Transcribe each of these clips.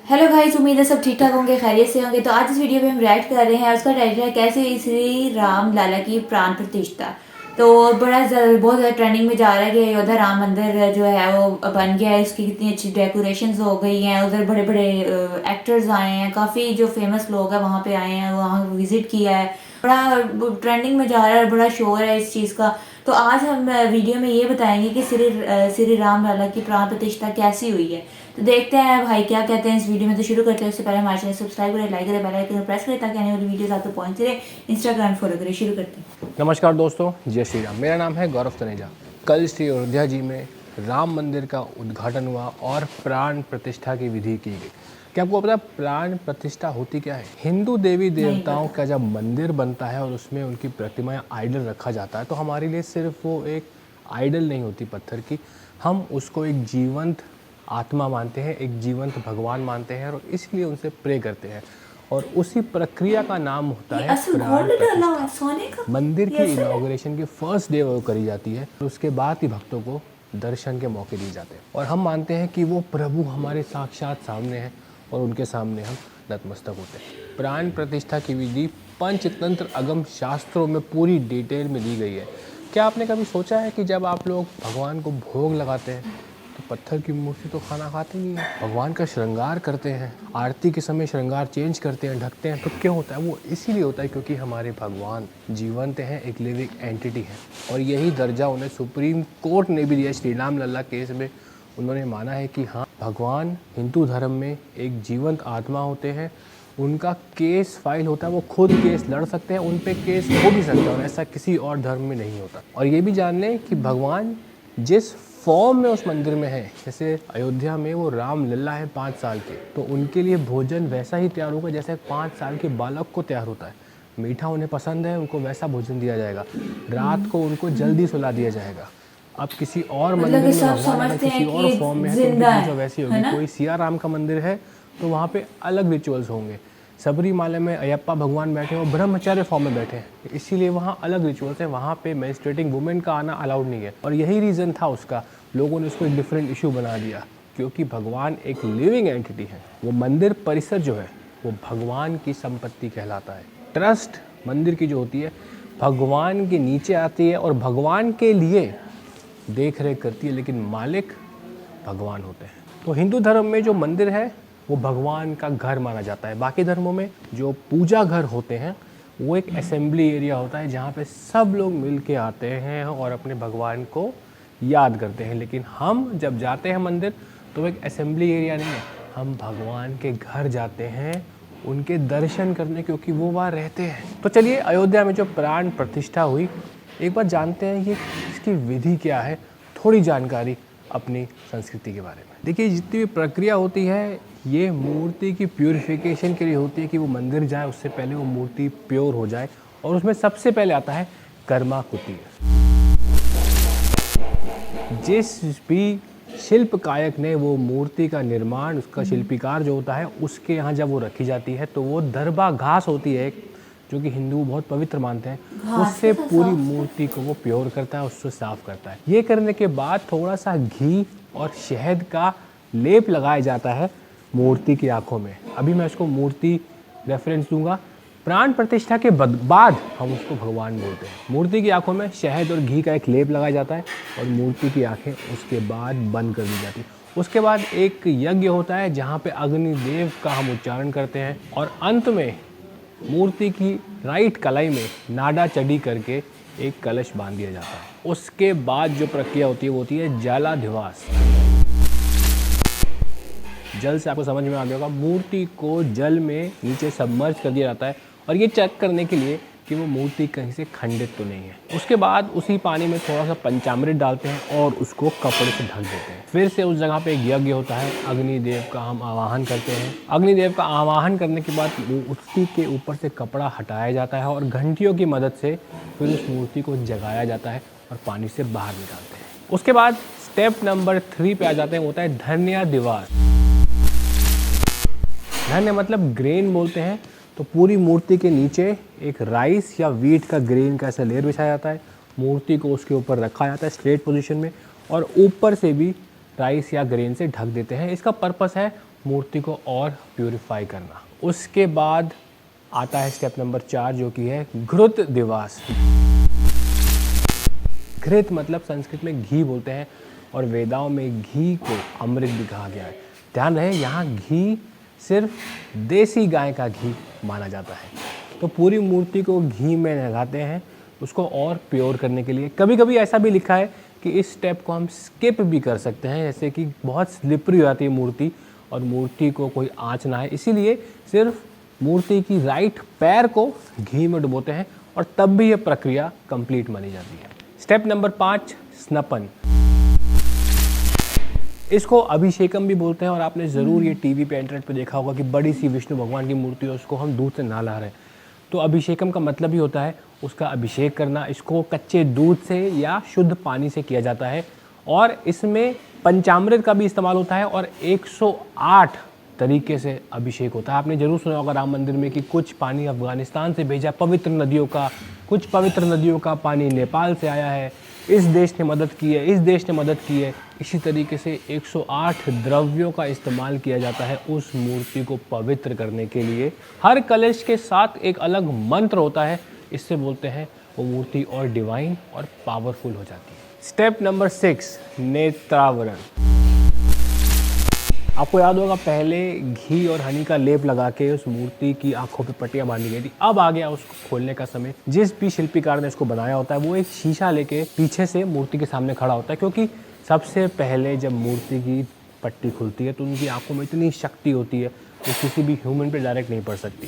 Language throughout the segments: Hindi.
हेलो गाइस, उम्मीद है सब ठीक ठाक होंगे, खैरियत से होंगे। तो आज इस वीडियो में हम रिएक्ट कर रहे हैं। उसका टाइटल है कैसे श्री राम लाला की प्राण प्रतिष्ठा। तो बहुत ज़्यादा ट्रेंडिंग में जा रहा है कि अयोध्या राम मंदिर जो है वो बन गया है। इसकी कितनी अच्छी डेकोरेशंस हो गई हैं। उधर बड़े बड़े एक्टर्स आए हैं, काफ़ी जो फेमस लोग हैं वहाँ पे आए हैं, वहाँ विजिट किया है। बड़ा ट्रेंडिंग में जा रहा है, बड़ा शोर है इस चीज़ का। तो आज हम वीडियो में ये बताएंगे कि श्री राम लाला की प्राण प्रतिष्ठा कैसी हुई है। तो देखते हैं भाई क्या कहते हैं इस वीडियो में। तो शुरू करते हैं। उससे पहले हमारे चैनल सब्सक्राइब करें, लाइक करें, बेल आइकन प्रेस करें ताकि आने वाली वीडियोस आपको पहुंचते रहे। इंस्टाग्राम फॉलो करें। शुरू करते हैं। नमस्कार दोस्तों, जय श्री राम। मेरा नाम है गौरव तनेजा। कल श्री अयोध्या जी में राम मंदिर का उद्घाटन हुआ और प्राण प्रतिष्ठा की विधि की गई। क्या आपको पता है प्राण प्रतिष्ठा होती क्या है? हिंदू देवी देवताओं का जब मंदिर बनता है और उसमें उनकी प्रतिमाएं आइडल रखा जाता है तो हमारे लिए सिर्फ वो एक आइडल नहीं होती पत्थर की, हम उसको एक जीवंत आत्मा मानते हैं, एक जीवंत भगवान मानते हैं और इसलिए उनसे प्रे करते हैं। और उसी प्रक्रिया का नाम होता है प्राण प्रतिष्ठा। मंदिर की इनॉग्रेशन के फर्स्ट डे वो करी जाती है, तो उसके बाद ही भक्तों को दर्शन के मौके दिए जाते हैं और हम मानते हैं कि वो प्रभु हमारे साक्षात सामने हैं और उनके सामने हम नतमस्तक होते हैं। प्राण प्रतिष्ठा की विधि पंचतंत्र अगम शास्त्रों में पूरी डिटेल में दी गई है। क्या आपने कभी सोचा है कि जब आप लोग भगवान को भोग लगाते हैं तो पत्थर की मूर्ति तो खाना खाते नहीं है, भगवान का श्रृंगार करते हैं, आरती के समय श्रृंगार चेंज करते हैं, ढकते हैं, तो क्यों होता है? वो इसीलिए होता है क्योंकि हमारे भगवान जीवंत हैं, एक लिविंग एंटिटी है और यही दर्जा उन्हें सुप्रीम कोर्ट ने भी दिया। श्री राम लल्ला केस में उन्होंने माना है कि हाँ, भगवान हिंदू धर्म में एक जीवंत आत्मा होते हैं, उनका केस फाइल होता है, वो खुद केस लड़ सकते हैं, उन पे केस हो भी सकता है और ऐसा किसी और धर्म में नहीं होता। और ये भी जान लें कि भगवान जिस फॉर्म में उस मंदिर में है, जैसे अयोध्या में वो राम लल्ला है 5 साल के, तो उनके लिए भोजन वैसा ही तैयार होगा जैसे 5 साल के बालक को तैयार होता है। मीठा उन्हें पसंद है, उनको वैसा भोजन दिया जाएगा, रात को उनको जल्दी सुला दिया जाएगा। अब किसी और मंदिर में भगवान किसी और फॉर्म में है तो उनकी पूजा वैसी होगी। कोई सिया राम का मंदिर है तो वहाँ पे अलग रिचुअल्स होंगे। सबरीमाला में अयप्पा भगवान बैठे हैं, वो ब्रह्मचार्य फॉर्म में बैठे हैं, इसीलिए वहाँ अलग रिचुअल्स हैं। वहाँ पे मेंस्ट्रुएटिंग वुमेन का आना अलाउड नहीं है और यही रीज़न था उसका। लोगों ने उसको एक डिफरेंट इशू बना दिया क्योंकि भगवान एक लिविंग एंटिटी है। वो मंदिर परिसर जो है वो भगवान की संपत्ति कहलाता है। ट्रस्ट मंदिर की जो होती है भगवान के नीचे आती है और भगवान के लिए देख रेख करती है, लेकिन मालिक भगवान होते हैं। तो हिंदू धर्म में जो मंदिर है वो भगवान का घर माना जाता है। बाकी धर्मों में जो पूजा घर होते हैं वो एक असेंबली एरिया होता है जहाँ पे सब लोग मिल के आते हैं और अपने भगवान को याद करते हैं। लेकिन हम जब जाते हैं मंदिर तो एक असेंबली एरिया नहीं है, हम भगवान के घर जाते हैं उनके दर्शन करने, क्योंकि वो वहाँ रहते हैं। तो चलिए, अयोध्या में जो प्राण प्रतिष्ठा हुई एक बार जानते हैं ये इसकी विधि क्या है, थोड़ी जानकारी अपनी संस्कृति के बारे में। देखिए, जितनी भी प्रक्रिया होती है ये मूर्ति की प्यूरिफिकेशन के लिए होती है कि वो मंदिर जाए उससे पहले वो मूर्ति प्योर हो जाए। और उसमें सबसे पहले आता है कर्मा कुटीर। जिस भी शिल्प कायक ने वो मूर्ति का निर्माण, उसका शिल्पीकार जो होता है उसके यहाँ जब वो रखी जाती है तो वो दरबा घास होती है जो कि हिंदू बहुत पवित्र मानते हैं, उससे पूरी मूर्ति को वो प्योर करता है, उससे साफ करता है। ये करने के बाद थोड़ा सा घी और शहद का लेप लगाया जाता है मूर्ति की आंखों में। अभी मैं उसको मूर्ति रेफरेंस दूंगा। प्राण प्रतिष्ठा के बाद हम उसको भगवान बोलते हैं। मूर्ति की आंखों में शहद और घी का एक लेप लगाया जाता है और मूर्ति की आंखें उसके बाद बंद कर दी जाती है। उसके बाद एक यज्ञ होता है जहाँ पे अग्निदेव का हम उच्चारण करते हैं और अंत में मूर्ति की राइट कलाई में नाडा चढ़ी करके एक कलश बांध दिया जाता है। उसके बाद जो प्रक्रिया होती है वो होती है जलाधिवास। जल से आपको समझ में आ गया होगा, मूर्ति को जल में नीचे सबमर्ज कर दिया जाता है और ये चेक करने के लिए कि वो मूर्ति कहीं से खंडित तो नहीं है। उसके बाद उसी पानी में थोड़ा सा पंचामृत डालते हैं और उसको कपड़े से ढक देते हैं। फिर से उस जगह पे एक यज्ञ होता है, अग्निदेव का हम आवाहन करते हैं। अग्निदेव का आवाहन करने के बाद मूर्ति के ऊपर से कपड़ा हटाया जाता है और घंटियों की मदद से फिर उस मूर्ति को जगाया जाता है और पानी से बाहर निकालते हैं। उसके बाद स्टेप नंबर 3 पे आ जाते हैं, होता है धन्यादिवास। धन्य मतलब ग्रेन बोलते हैं। तो पूरी मूर्ति के नीचे एक राइस या वीट का ग्रेन का ऐसा लेयर बिछाया जाता है, मूर्ति को उसके ऊपर रखा जाता है स्ट्रेट पोजीशन में और ऊपर से भी राइस या ग्रेन से ढक देते हैं। इसका पर्पस है मूर्ति को और प्यूरिफाई करना। उसके बाद आता है स्टेप नंबर 4 जो कि है घृत दिवस। घृत मतलब संस्कृत में घी बोलते हैं और वेदाओं में घी को अमृत भी कहा गया है। ध्यान रहे यहाँ घी सिर्फ देसी गाय का घी माना जाता है। तो पूरी मूर्ति को घी में नहलाते हैं उसको और प्योर करने के लिए। कभी कभी ऐसा भी लिखा है कि इस स्टेप को हम स्किप भी कर सकते हैं, जैसे कि बहुत स्लिपरी हो जाती है मूर्ति और मूर्ति को कोई आँच ना आए, इसीलिए सिर्फ मूर्ति की राइट पैर को घी में डुबोते हैं और तब भी ये प्रक्रिया कंप्लीट मानी जाती है। Step number 5 स्नपन। इसको अभिषेकम भी बोलते हैं और आपने ज़रूर ये टीवी पे इंटरनेट पे देखा होगा कि बड़ी सी विष्णु भगवान की मूर्ति है, उसको हम दूध से नहला रहे हैं। तो अभिषेकम का मतलब ही होता है उसका अभिषेक करना। इसको कच्चे दूध से या शुद्ध पानी से किया जाता है और इसमें पंचामृत का भी इस्तेमाल होता है और 108 तरीके से अभिषेक होता है। आपने जरूर सुना होगा राम मंदिर में कि कुछ पानी अफगानिस्तान से भेजा पवित्र नदियों का, कुछ पवित्र नदियों का पानी नेपाल से आया है, इस देश ने मदद की है, इस देश ने मदद की है। इसी तरीके से 108 द्रव्यों का इस्तेमाल किया जाता है उस मूर्ति को पवित्र करने के लिए। हर कलश के साथ एक अलग मंत्र होता है, इससे बोलते हैं वो मूर्ति और डिवाइन और पावरफुल हो जाती है। Step number 6 नेत्रावरण। आपको याद होगा पहले घी और हनी का लेप लगा के उस मूर्ति की आंखों पे पट्टियां बांधी गई थी। अब आ गया उसको खोलने का समय। जिस भी शिल्पीकार ने इसको बनाया होता है वो एक शीशा लेके पीछे से मूर्ति के सामने खड़ा होता है, क्योंकि सबसे पहले जब मूर्ति की पट्टी खुलती है तो उनकी आंखों में इतनी शक्ति होती है वो किसी भी ह्यूमन पे डायरेक्ट नहीं पड़ सकती,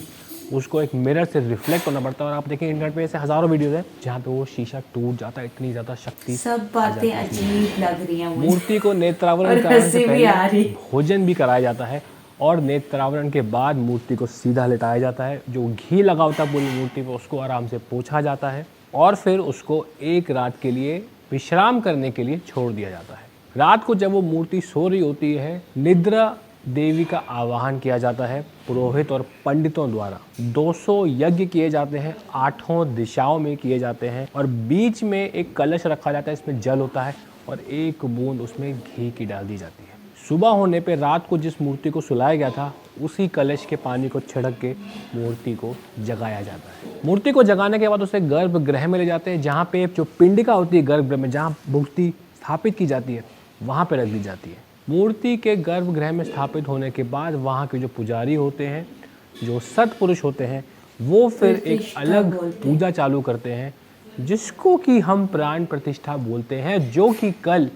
उसको एक मिरर से रिफ्लेक्ट होना पड़ता है। और आप देखें इंटरनेट पे ऐसे हज़ारों वीडियोस हैं जहाँ पे वो शीशा टूट जाता है, इतनी ज़्यादा शक्ति। सब बातें अजीब लग रही हैं मुझे। मूर्ति को नेत्रावरण कराने से पहले भोजन भी कराया जाता है और नेत्रावरण के बाद मूर्ति को सीधा लेटाया जाता है। जो घी लगा होता है पूरी मूर्ति पर उसको आराम से पोंछा जाता है और फिर उसको एक रात के लिए विश्राम करने के लिए छोड़ दिया जाता है। रात को जब वो मूर्ति सो रही होती है, निद्रा देवी का आवाहन किया जाता है पुरोहित और पंडितों द्वारा। 200 यज्ञ किए जाते हैं, 8 दिशाओं में किए जाते हैं और बीच में एक कलश रखा जाता है, इसमें जल होता है और एक बूंद उसमें घी की डाल दी जाती है। सुबह होने पे रात को जिस मूर्ति को सुलाया गया था उसी कलश के पानी को छिड़क के मूर्ति को जगाया जाता है। मूर्ति को जगाने के बाद उसे गर्भगृह में ले जाते हैं, जहाँ पे जो पिंडिका होती है गर्भगृह में जहाँ मूर्ति स्थापित की जाती है वहाँ पे रख दी जाती है। मूर्ति के गर्भगृह में स्थापित होने के बाद वहाँ के जो पुजारी होते हैं, जो सत्पुरुष होते हैं, वो फिर एक अलग पूजा चालू करते हैं जिसको कि हम प्राण प्रतिष्ठा बोलते हैं, जो कि कल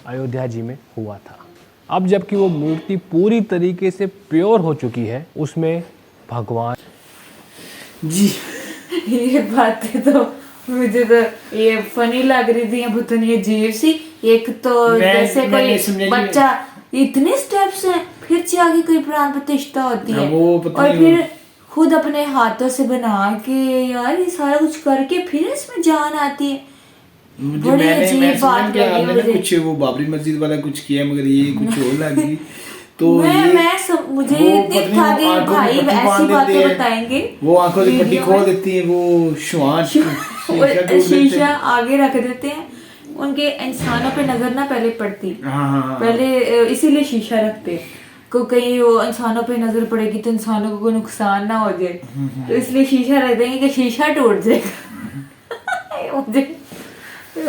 अयोध्या जी में हुआ था। अब जबकि वो मूर्ति पूरी तरीके से प्योर हो चुकी है, उसमें भगवान जी ये बातें तो मुझे तो ये फनी लग रही थी, पता नहीं अजीब सी। एक तो जैसे कोई बच्चा इतने स्टेप्स हैं, फिर से आगे कोई प्राण प्रतिष्ठा होती है और फिर खुद अपने हाथों से बना के यार ये सारा कुछ करके फिर इसमें जान आती है। बड़ी अजीब बात लगी मुझे। कुछ वो बाबरी मस्जिद वाला कुछ किया मगर ये कुछ और लगी। तो मुझे इतनी था कि भाई ऐसी बातें बताएंगे। वो आंखों की पट्टी खोल देती है, वो शीशा आगे रख देते हैं, उनके इंसानों पे नजर ना पहले पड़ती। पहले इसीलिए शीशा रखते को कहीं वो इंसानों पे नजर पड़ेगी तो इंसानों को कोई नुकसान ना हो जाए, तो इसलिए शीशा रख देंगे कि शीशा टूट जाएगा। मुझे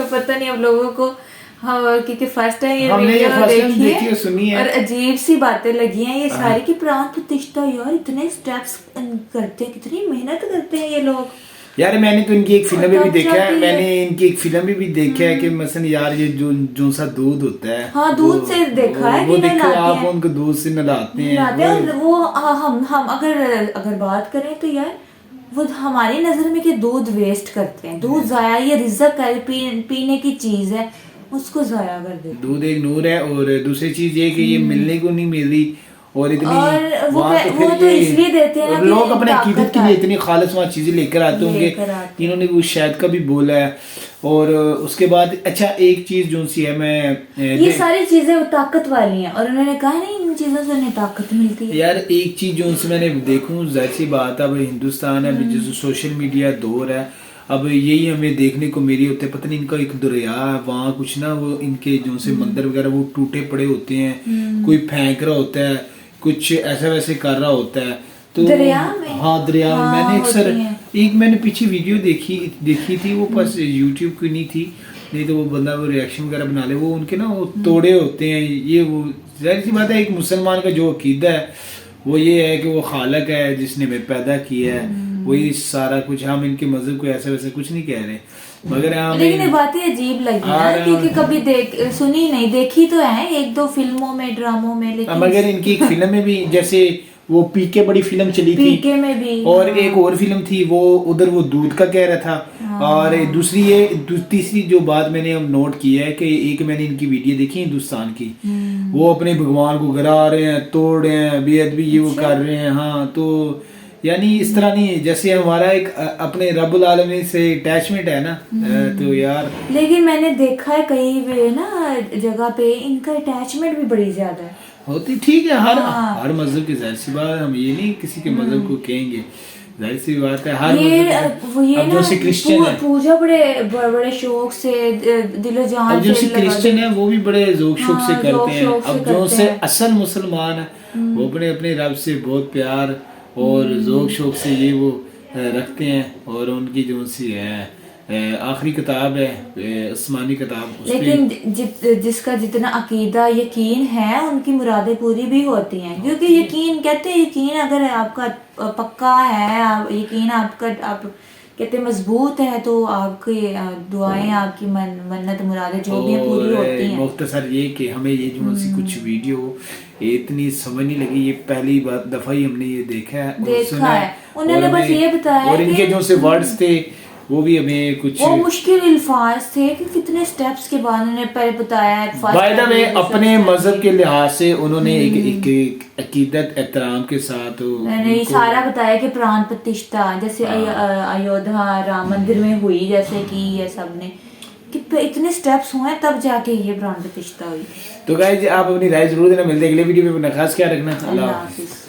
पता नहीं अब लोगों को, हाँ क्योंकि फर्स्ट टाइम ये वीडियो देखी है और अजीब सी बातें लगी हैं ये सारी की प्राण प्रतिष्ठा। यार इतने स्टेप्स करते हैं, कितनी मेहनत करते हैं ये लोग। यार मैंने तो इनकी एक फिल्म भी देखा है, मैंने इनकी एक फिल्म भी देखा है कि मसलन यार ये जो सा दूध होता है, हाँ दूध से देखा है, वो देखो आप उनको दूध से नहलाते हैं। वो हम अगर बात करें तो यार वो हमारी नजर में कि दूध वेस्ट करते हैं, दूध जाया, ये रिज़्क़ है, पीने की चीज है, उसको जाया कर देते। दूध एक नूर है और दूसरी चीज ये कि ये मिलने को नहीं मिल रही और इतनी और वो तो इसलिए देते हैं लोग अपने अकीदत के लिए इतनी खालिस वहाँ चीजें लेकर आते होंगे। इन्होंने वो शायद का भी बोला है। और उसके बाद अच्छा एक चीज जो सी है, मैं ये सारी चीजें ताकत वाली हैं और उन्होंने कहा नहीं इन चीजों से उन्हें ताकत मिलती है। यार एक चीज जो सी मैंने देखूं, जाहिर सी बात है अब हिंदुस्तान है, जैसे सोशल मीडिया दौर है, अब यही हमें देखने को मेरी होते। पता नहीं इनका एक दरिया है वहाँ कुछ ना, वो इनके जो से मंदिर वगैरह वो टूटे पड़े होते हैं, कोई फेंक रहा होता है कुछ ऐसा वैसे कर रहा होता है तो दरिया में? हाँ दरिया में। हाँ, मैंने अक्सर होती हैं। एक मैंने पीछे वीडियो देखी थी, वो बस यूट्यूब की नहीं थी, नहीं तो वो बंदा वो रिएक्शन वगैरह बना ले, वो उनके ना वो तोड़े होते हैं, ये वो जाहिर सी बात है एक मुसलमान का जो अकीदा है वो ये है कि वो खालक है जिसने हमें पैदा किया है, वही सारा कुछ। हम इनके मजहब को ऐसा वैसा कुछ नहीं कह रहे, मगर लेकिन ये हम बातें अजीब लगी ना, हाँ, क्योंकि कभी सुनी नहीं, देखी तो है एक दो फिल्मों में, ड्रामों में, लेकिन मगर इनकी एक फिल्म में भी, जैसे वो पीके बड़ी फिल्म चली थी, पीके में भी, और एक और फिल्म थी वो उधर वो दूध का कह रहा था। और दूसरी तीसरी जो बात मैंने अब नोट की है कि एक मैंने इनकी वीडियो देखी हिंदुस्तान की, वो अपने भगवान को गिरा रहे हैं, तोड़ रहे हैं, बेअदबी ये वो कर रहे हैं। हाँ, तो यानी इस तरह नहीं, जैसे हमारा एक अपने रब्बुल आलमीन से अटैचमेंट है ना, तो यार लेकिन मैंने देखा है कई वे ना जगह पे इनका अटैचमेंट भी बड़ी ज्यादा है। होती, ठीक है, हर मजहब की जाहिर सी बात, हम ये नहीं किसी के मजहब को कहेंगे, जाहिर सी बात है हर ये अब जो से क्रिश्चियन है, पूजा बड़े शौक से, दिलो जान अब जो से से क्रिश्चियन है वो भी बड़े जोक शौक से करते हैं। शौक से अब जो करते से हैं। असल मुसलमान है वो अपने अपने रब से बहुत प्यार और जोक शौक से ये वो रखते हैं, और उनकी जो सी है आखिरी किताब है आसमानी किताब, उस पे लेकिन जिसका जितना अकीदा यकीन है उनकी मुरादें पूरी भी होती हैं, क्योंकि यकीन कहते हैं, यकीन अगर आपका पक्का है, यकीन आपका आप कहते मजबूत है, तो आपकी दुआएं, आपकी मन्नत मुरादें जो भी हैं पूरी होती हैं। मुख्तसर ये कि हमें ये जो सी कुछ वीडियो इतनी समझ नहीं लगी, ये पहली दफा ही हमने ये देखा है और सुना है। उन्होंने और बस हमें- ये बताया और इनके जो से वर्ड्स थे वो भी हमें कुछ वो मुश्किल अल्फाज थे कि कितने स्टेप्स के बाद उन्होंने पहले बताया। बाय द वे अपने मजहब के लिहाज से उन्होंने एक अकीदत एहतराम के साथ मैंने ये सारा बताया कि प्राण प्रतिष्ठा जैसे अयोध्या राम मंदिर में हुई, जैसे कि ये सब ने कि इतने स्टेप्स हुए तब जाके ये प्राण प्रतिष्ठा हुई। तो गाइस आप अपनी राय जरूर देना, मिलते हैं अगले वीडियो में, अपना खास ख्याल रखना, अल्लाह अल्लाह हाफिज़। हाफिज।